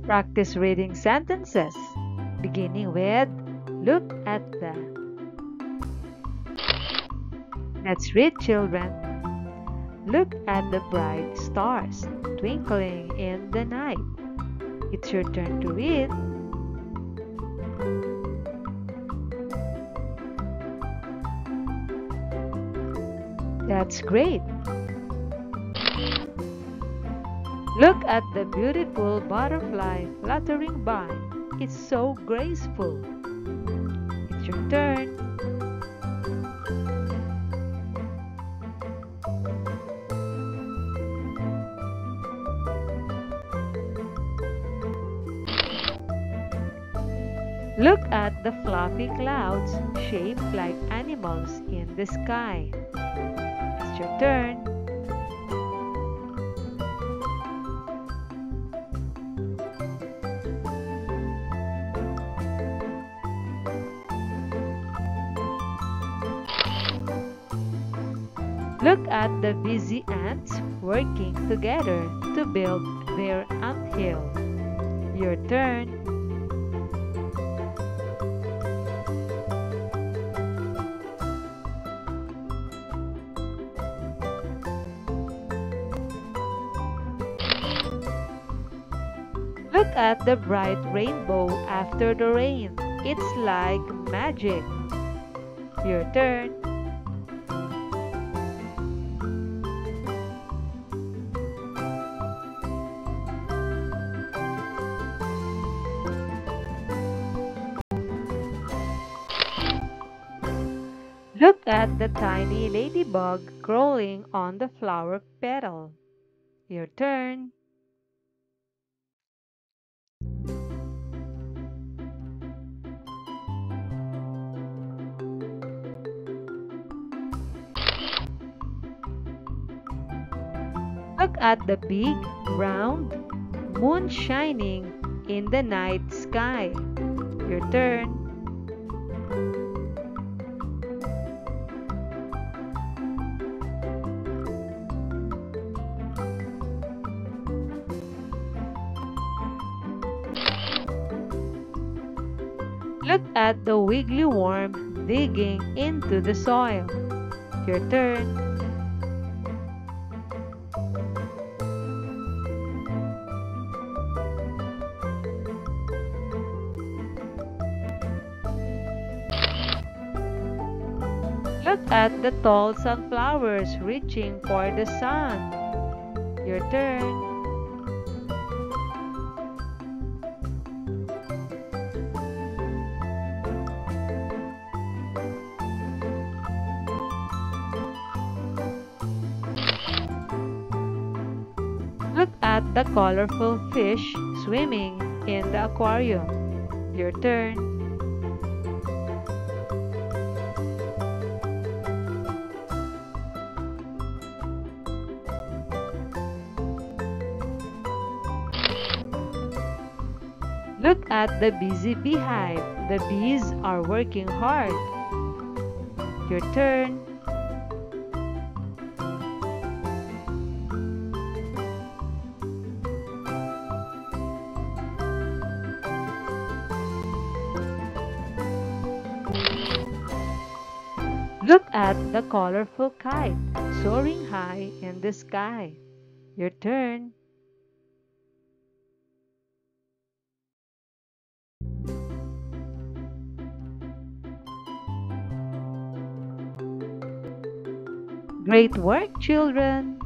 Practice reading sentences, beginning with look at the. Let's read, children. Look at the bright stars twinkling in the night. It's your turn to read. That's great. Look at the beautiful butterfly fluttering by. It's so graceful. It's your turn. Look at the fluffy clouds shaped like animals in the sky. It's your turn. Look at the busy ants working together to build their anthill. Your turn. Look at the bright rainbow after the rain. It's like magic. Your turn. Look at the tiny ladybug crawling on the flower petal. Your turn. Look at the big, round moon shining in the night sky. Your turn. Look at the wiggly worm digging into the soil. Your turn. Look at the tall sunflowers reaching for the sun. Your turn. Look at the colorful fish swimming in the aquarium. Your turn. Look at the busy beehive. The bees are working hard. Your turn. Look at the colorful kite soaring high in the sky. Your turn. Great work, children!